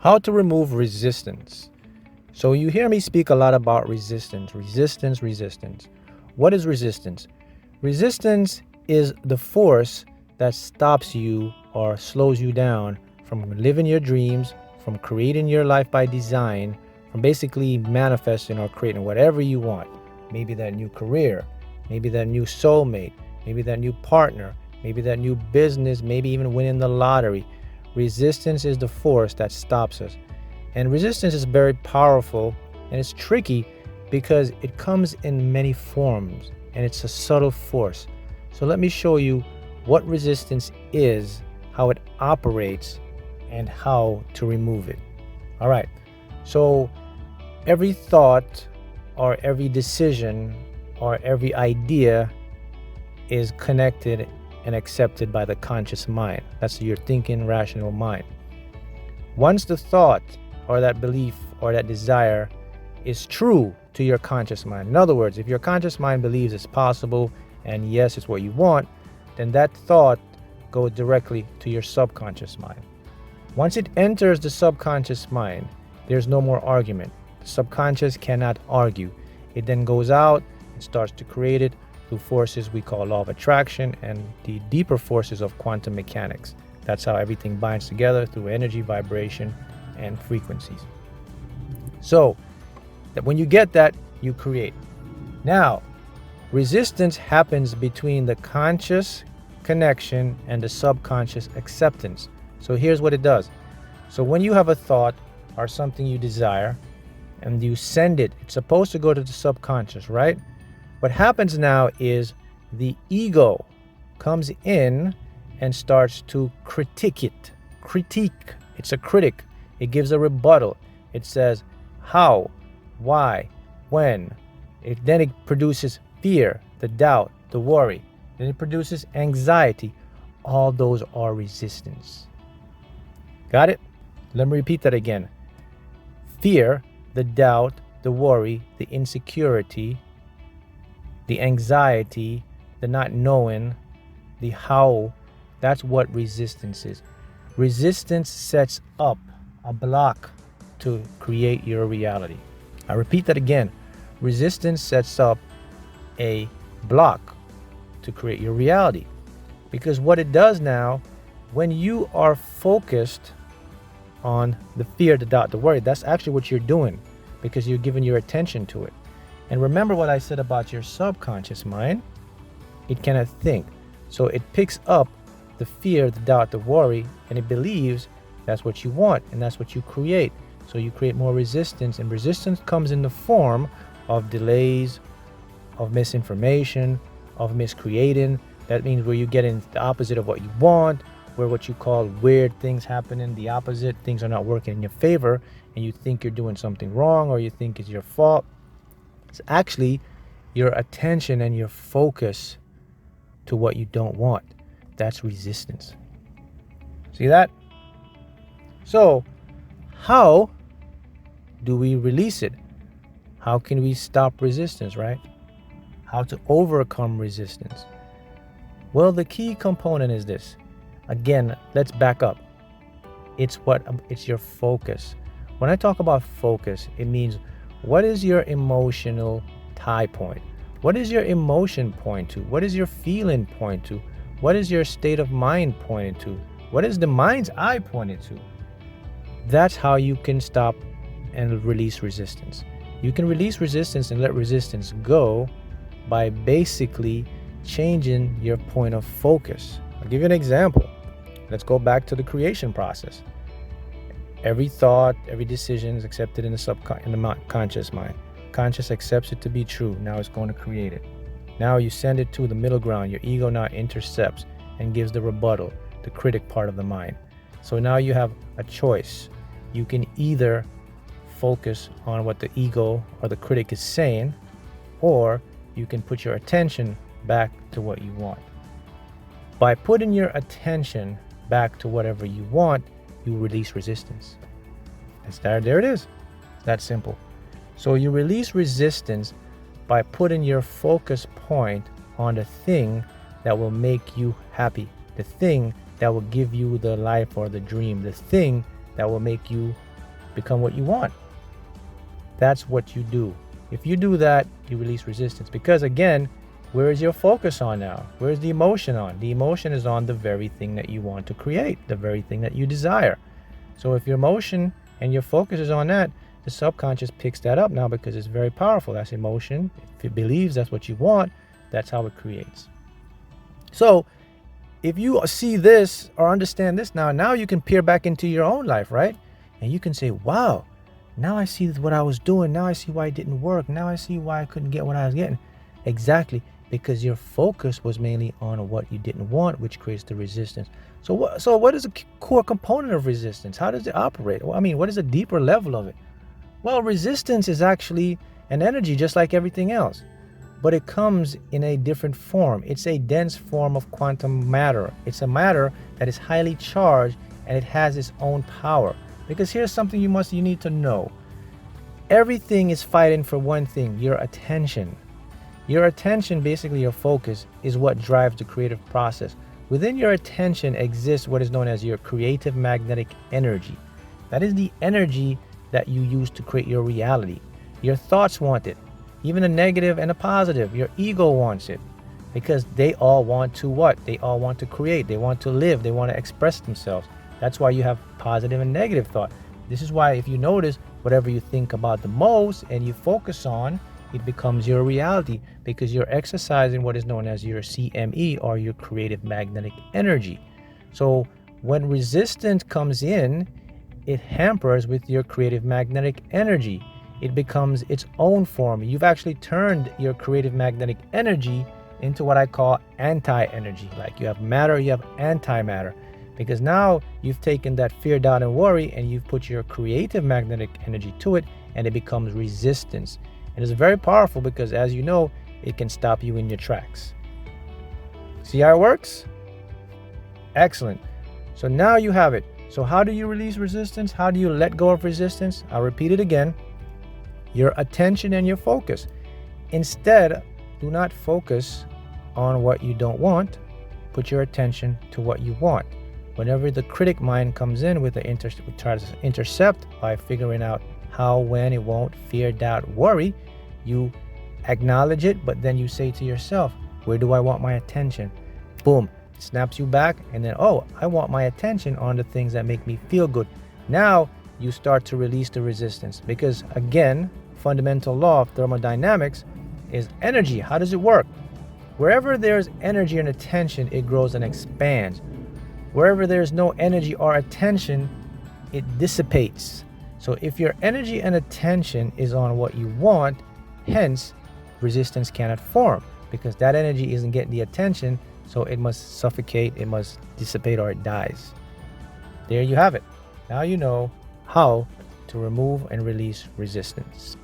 How to remove resistance. So you hear me speak a lot about resistance. Resistance. What is resistance? Resistance is the force that stops you or slows you down from living your dreams, from creating your life by design, from basically manifesting or creating whatever you want. Maybe that new career, maybe that new soulmate, maybe that new partner, maybe that new business, maybe even winning the lottery. Resistance is the force that stops us. And resistance is very powerful, and it's tricky because it comes in many forms and it's a subtle force. So let me show you what resistance is, how it operates, and how to remove it. All right. So every thought or every decision or every idea is connected and accepted by the conscious mind. That's your thinking, rational mind. Once the thought or that belief or that desire is true to your conscious mind, in other words, if your conscious mind believes it's possible and yes, it's what you want, then that thought goes directly to your subconscious mind. Once it enters the subconscious mind, there's no more argument. The subconscious cannot argue. It then goes out and starts to create it through forces we call law of attraction and the deeper forces of quantum mechanics. That's how everything binds together through energy, vibration, and frequencies. So that when you get that, you create. Now, resistance happens between the conscious connection and the subconscious acceptance. So here's what it does. So when you have a thought or something you desire and you send it, it's supposed to go to the subconscious, right? What happens now is the ego comes in and starts to critique it. Critique. It's a critic. It gives a rebuttal. It says how, why, when. Then it produces fear, the doubt, the worry. Then it produces anxiety. All those are resistance. Got it? Let me repeat that again. Fear, the doubt, the worry, the insecurity, the anxiety, the not knowing, the how, that's what resistance is. Resistance sets up a block to create your reality. I repeat that again. Resistance sets up a block to create your reality. Because what it does now, when you are focused on the fear, the doubt, the worry, that's actually what you're doing because you're giving your attention to it. And remember what I said about your subconscious mind? It cannot think. So it picks up the fear, the doubt, the worry, and it believes that's what you want and that's what you create. So you create more resistance, and resistance comes in the form of delays, of misinformation, of miscreating. That means where you get in the opposite of what you want, where what you call weird things happen in the opposite, things are not working in your favor, and you think you're doing something wrong or you think it's your fault. It's actually your attention and your focus to what you don't want. That's resistance. See that? So, how do we release it? How can we stop resistance, right? How to overcome resistance? Well, the key component is this. Again, let's back up. It's your focus. When I talk about focus, it means what is your emotional tie point? What is your emotion point to? What is your feeling point to? What is your state of mind pointed to? What is the mind's eye pointed to? That's how you can stop and release resistance. You can release resistance and let resistance go by basically changing your point of focus. I'll give you an example. Let's go back to the creation process. Every thought, every decision is accepted in the conscious mind. Conscious accepts it to be true. Now it's going to create it. Now you send it to the middle ground. Your ego now intercepts and gives the rebuttal, the critic part of the mind. So now you have a choice. You can either focus on what the ego or the critic is saying, or you can put your attention back to what you want. By putting your attention back to whatever you want, you release resistance. There it is. It's that simple. So you release resistance by putting your focus point on the thing that will make you happy, the thing that will give you the life or the dream, the thing that will make you become what you want. That's what you do. If you do that, you release resistance. Because again, where is your focus on now? Where's the emotion on? The emotion is on the very thing that you want to create, the very thing that you desire. So if your emotion and your focus is on that, the subconscious picks that up now because it's very powerful. That's emotion. If it believes that's what you want, that's how it creates. So if you see this or understand this now you can peer back into your own life, right? And you can say, wow, now I see what I was doing. Now I see why it didn't work. Now I see why I couldn't get what I was getting. Exactly, because your focus was mainly on what you didn't want, which creates the resistance. So what is a core component of resistance? How does it operate? Well, I mean, what is a deeper level of it? Well, resistance is actually an energy just like everything else, but it comes in a different form. It's a dense form of quantum matter. It's a matter that is highly charged and it has its own power. Because here's something you need to know. Everything is fighting for one thing, your attention. Your attention, basically your focus, is what drives the creative process. Within your attention exists what is known as your creative magnetic energy. That is the energy that you use to create your reality. Your thoughts want it, even a negative and a positive. Your ego wants it because they all want to what? They all want to create. They want to live. They want to express themselves. That's why you have positive and negative thought. This is why if you notice, whatever you think about the most and you focus on, it becomes your reality because you're exercising what is known as your CME or your creative magnetic energy. So when resistance comes in, it hampers with your creative magnetic energy. It becomes its own form. You've actually turned your creative magnetic energy into what I call anti-energy. Like you have matter, you have antimatter. Because now you've taken that fear, doubt, and worry and you've put your creative magnetic energy to it and it becomes resistance. And it's very powerful because, as you know, it can stop you in your tracks. See how it works? Excellent. So now you have it. So how do you release resistance? How do you let go of resistance? I'll repeat it again. Your attention and your focus. Instead, do not focus on what you don't want. Put your attention to what you want. Whenever the critic mind comes in with tries to intercept by figuring out how, when, it won't, fear, doubt, worry, you acknowledge it, but then you say to yourself, where do I want my attention? Boom, it snaps you back, and then, oh, I want my attention on the things that make me feel good. Now you start to release the resistance because, again, fundamental law of thermodynamics is energy. How does it work? Wherever there's energy and attention, it grows and expands. Wherever there's no energy or attention, it dissipates. So if your energy and attention is on what you want, hence resistance cannot form because that energy isn't getting the attention, so it must suffocate, it must dissipate, or it dies. There you have it. Now you know how to remove and release resistance.